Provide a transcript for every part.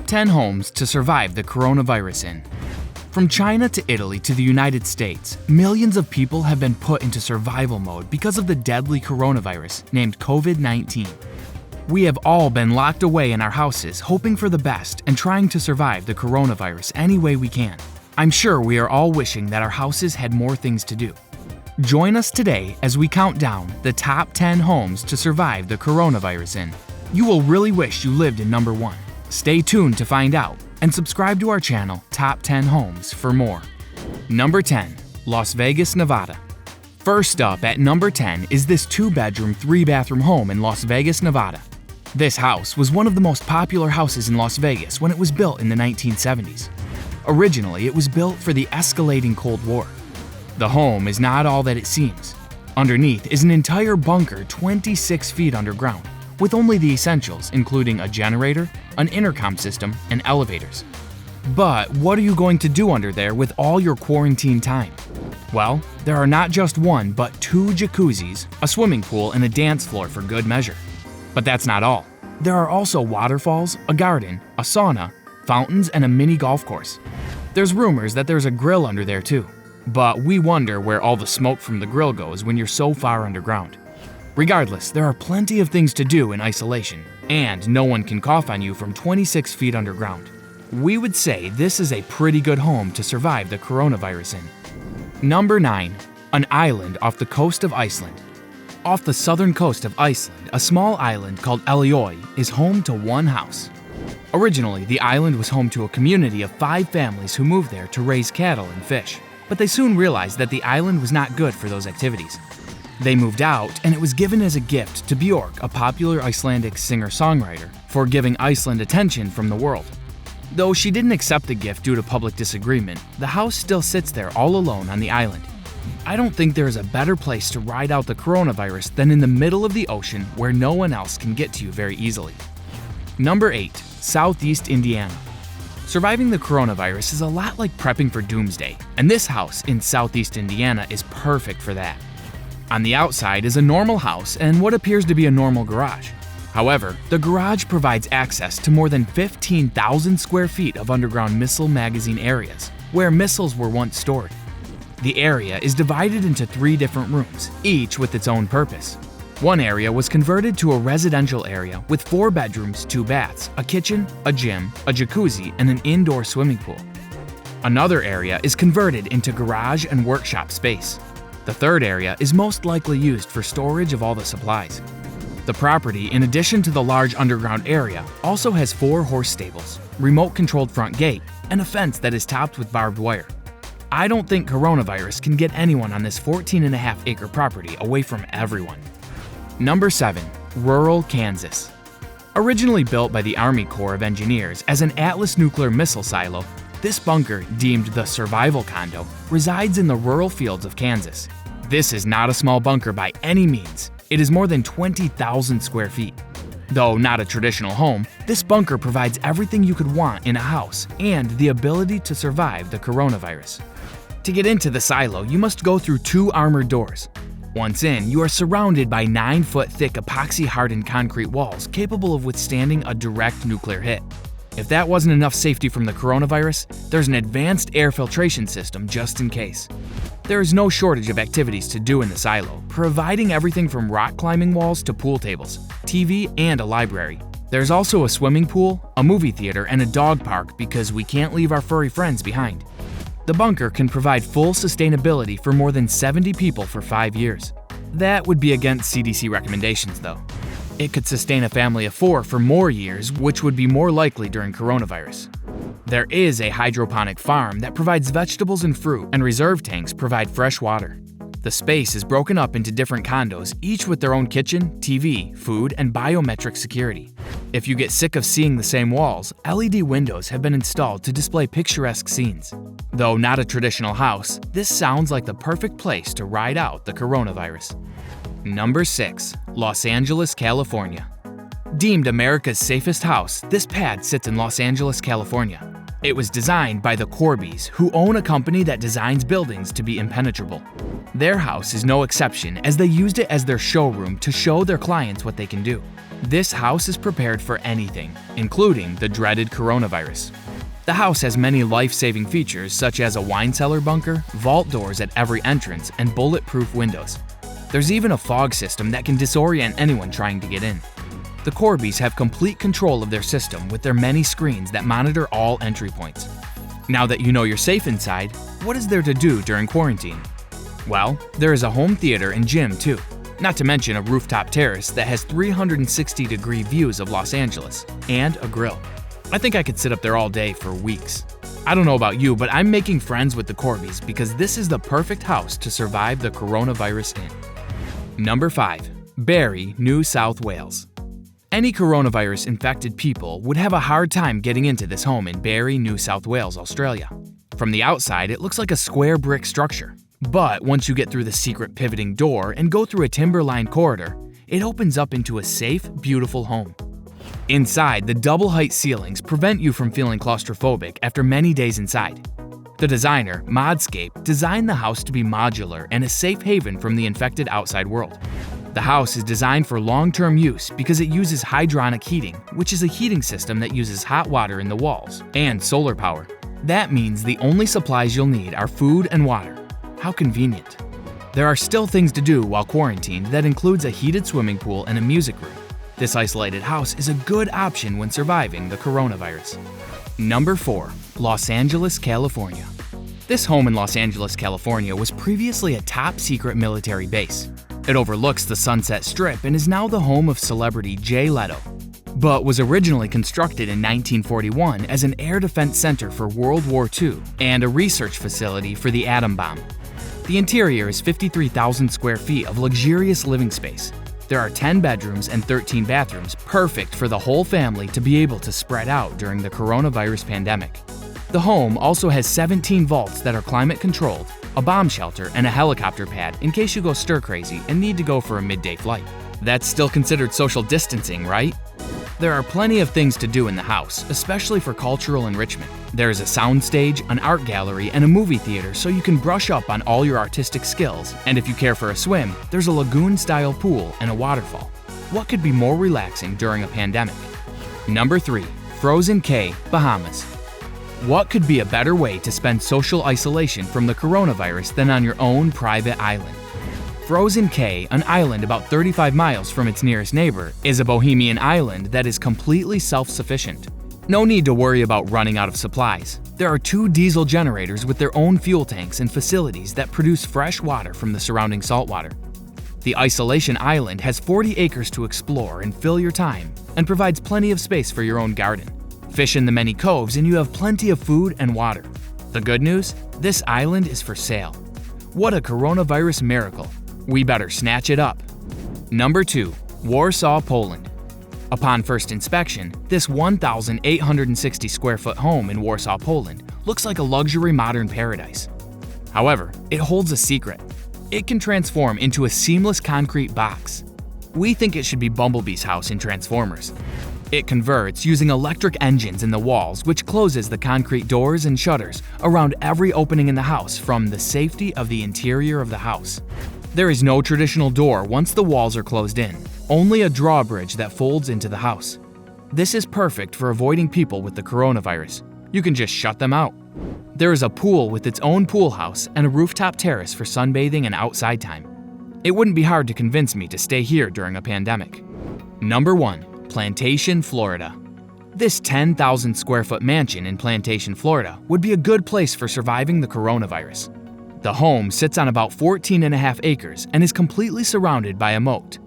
Top 10 homes to survive the coronavirus in. From China to Italy to the United States, millions of people have been put into survival mode because of the deadly coronavirus named COVID-19. We have all been locked away in our houses, hoping for the best and trying to survive the coronavirus any way we can. I'm sure we are all wishing that our houses had more things to do. Join us today as we count down the top 10 homes to survive the coronavirus in. You will really wish you lived in number 1. Stay tuned to find out, and subscribe to our channel, Top 10 Homes, for more. Number 10. Las Vegas, Nevada. First up at number 10 is this 2-bedroom, 3-bathroom home in Las Vegas, Nevada. This house was one of the most popular houses in Las Vegas when it was built in the 1970s. Originally, it was built for the escalating Cold War. The home is not all that it seems. Underneath is an entire bunker 26 feet underground, with only the essentials, including a generator, an intercom system, and elevators. But what are you going to do under there with all your quarantine time? Well, there are not just one, but 2 jacuzzis, a swimming pool, and a dance floor for good measure. But that's not all. There are also waterfalls, a garden, a sauna, fountains, and a mini golf course. There's rumors that there's a grill under there too, but we wonder where all the smoke from the grill goes when you're so far underground. Regardless, there are plenty of things to do in isolation, and no one can cough on you from 26 feet underground. We would say this is a pretty good home to survive the coronavirus in. Number 9. An island off the coast of Iceland. Off the southern coast of Iceland, a small island called Leloi is home to one house. Originally, the island was home to a community of 5 families who moved there to raise cattle and fish, but they soon realized that the island was not good for those activities. They moved out, and it was given as a gift to Björk, a popular Icelandic singer-songwriter, for giving Iceland attention from the world. Though she didn't accept the gift due to public disagreement, the house still sits there all alone on the island. I don't think there is a better place to ride out the coronavirus than in the middle of the ocean where no one else can get to you very easily. Number 8. Southeast Indiana. Surviving the coronavirus is a lot like prepping for doomsday, and this house in Southeast Indiana is perfect for that. On the outside is a normal house and what appears to be a normal garage. However, the garage provides access to more than 15,000 square feet of underground missile magazine areas, where missiles were once stored. The area is divided into 3 different rooms, each with its own purpose. One area was converted to a residential area with 4 bedrooms, 2 baths, a kitchen, a gym, a jacuzzi, and an indoor swimming pool. Another area is converted into garage and workshop space. The third area is most likely used for storage of all the supplies. The property, in addition to the large underground area, also has 4 horse stables, remote-controlled front gate, and a fence that is topped with barbed wire. I don't think coronavirus can get anyone on this 14.5-acre property away from everyone. Number 7. Rural Kansas. Originally built by the Army Corps of Engineers as an Atlas nuclear missile silo, this bunker, deemed the survival condo, resides in the rural fields of Kansas. This is not a small bunker by any means. It is more than 20,000 square feet. Though not a traditional home, this bunker provides everything you could want in a house and the ability to survive the coronavirus. To get into the silo, you must go through 2 armored doors. Once in, you are surrounded by 9-foot thick epoxy-hardened concrete walls capable of withstanding a direct nuclear hit. If that wasn't enough safety from the coronavirus, there's an advanced air filtration system just in case. There is no shortage of activities to do in the silo, providing everything from rock climbing walls to pool tables, TV, and a library. There's also a swimming pool, a movie theater, and a dog park because we can't leave our furry friends behind. The bunker can provide full sustainability for more than 70 people for 5 years. That would be against CDC recommendations, though. It could sustain a family of 4 for more years, which would be more likely during coronavirus. There is a hydroponic farm that provides vegetables and fruit, and reserve tanks provide fresh water. The space is broken up into different condos, each with their own kitchen, TV, food, and biometric security. If you get sick of seeing the same walls, LED windows have been installed to display picturesque scenes. Though not a traditional house, this sounds like the perfect place to ride out the coronavirus. Number 6. Los Angeles, California. Deemed America's safest house, this pad sits in Los Angeles, California. It was designed by the Corbys, who own a company that designs buildings to be impenetrable. Their house is no exception, as they used it as their showroom to show their clients what they can do. This house is prepared for anything, including the dreaded coronavirus. The house has many life-saving features such as a wine cellar bunker, vault doors at every entrance, and bulletproof windows. There's even a fog system that can disorient anyone trying to get in. The Corbys have complete control of their system with their many screens that monitor all entry points. Now that you know you're safe inside, what is there to do during quarantine? Well, there is a home theater and gym too, not to mention a rooftop terrace that has 360-degree views of Los Angeles, and a grill. I think I could sit up there all day for weeks. I don't know about you, but I'm making friends with the Corbys because this is the perfect house to survive the coronavirus in. Number 5. Barrie, New South Wales. Any coronavirus-infected people would have a hard time getting into this home in Barrie, New South Wales, Australia. From the outside, it looks like a square brick structure. But once you get through the secret pivoting door and go through a timber-lined corridor, it opens up into a safe, beautiful home. Inside, the double-height ceilings prevent you from feeling claustrophobic after many days inside. The designer, Modscape, designed the house to be modular and a safe haven from the infected outside world. The house is designed for long-term use because it uses hydronic heating, which is a heating system that uses hot water in the walls, and solar power. That means the only supplies you'll need are food and water. How convenient. There are still things to do while quarantined that includes a heated swimming pool and a music room. This isolated house is a good option when surviving the coronavirus. Number 4. Los Angeles, California. This home in Los Angeles, California was previously a top-secret military base. It overlooks the Sunset Strip and is now the home of celebrity Jay Leno, but was originally constructed in 1941 as an air defense center for World War II and a research facility for the atom bomb. The interior is 53,000 square feet of luxurious living space. There are 10 bedrooms and 13 bathrooms, perfect for the whole family to be able to spread out during the coronavirus pandemic. The home also has 17 vaults that are climate-controlled, a bomb shelter, and a helicopter pad in case you go stir-crazy and need to go for a midday flight. That's still considered social distancing, right? There are plenty of things to do in the house, especially for cultural enrichment. There is a soundstage, an art gallery, and a movie theater so you can brush up on all your artistic skills, and if you care for a swim, there's a lagoon-style pool and a waterfall. What could be more relaxing during a pandemic? Number 3. Frozen Cay, Bahamas. What could be a better way to spend social isolation from the coronavirus than on your own private island? Frozen Cay, an island about 35 miles from its nearest neighbor, is a Bohemian island that is completely self-sufficient. No need to worry about running out of supplies. There are 2 diesel generators with their own fuel tanks and facilities that produce fresh water from the surrounding saltwater. The isolation island has 40 acres to explore and fill your time, and provides plenty of space for your own garden. Fish in the many coves and you have plenty of food and water. The good news? This island is for sale. What a coronavirus miracle. We better snatch it up. Number 2. Warsaw, Poland. Upon first inspection, this 1,860 square foot home in Warsaw, Poland looks like a luxury modern paradise. However, it holds a secret. It can transform into a seamless concrete box. We think it should be Bumblebee's house in Transformers. It converts using electric engines in the walls, which closes the concrete doors and shutters around every opening in the house from the safety of the interior of the house. There is no traditional door once the walls are closed in, only a drawbridge that folds into the house. This is perfect for avoiding people with the coronavirus. You can just shut them out. There is a pool with its own pool house and a rooftop terrace for sunbathing and outside time. It wouldn't be hard to convince me to stay here during a pandemic. Number 1. Plantation, Florida. This 10,000 square foot mansion in Plantation, Florida would be a good place for surviving the coronavirus. The home sits on about 14.5 acres and is completely surrounded by a moat.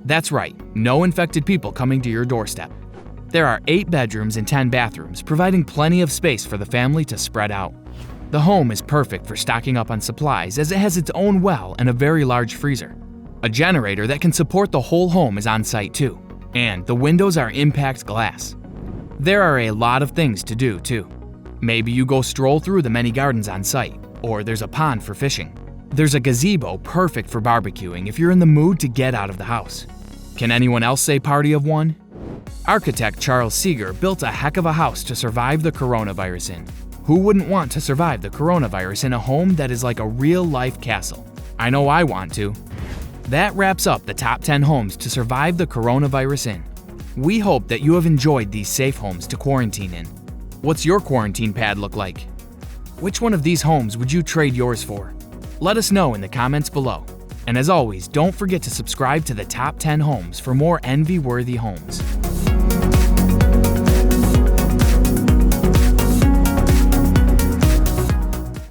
That's right, no infected people coming to your doorstep. There are 8 bedrooms and 10 bathrooms, providing plenty of space for the family to spread out. The home is perfect for stocking up on supplies as it has its own well and a very large freezer. A generator that can support the whole home is on site too, and the windows are impact glass. There are a lot of things to do too. Maybe you go stroll through the many gardens on site, or there's a pond for fishing. There's a gazebo perfect for barbecuing if you're in the mood to get out of the house. Can anyone else say party of one? Architect Charles Seeger built a heck of a house to survive the coronavirus in. Who wouldn't want to survive the coronavirus in a home that is like a real-life castle? I know I want to. That wraps up the top 10 homes to survive the coronavirus in. We hope that you have enjoyed these safe homes to quarantine in. What's your quarantine pad look like? Which one of these homes would you trade yours for? Let us know in the comments below. And as always, don't forget to subscribe to the top 10 homes for more envy-worthy homes.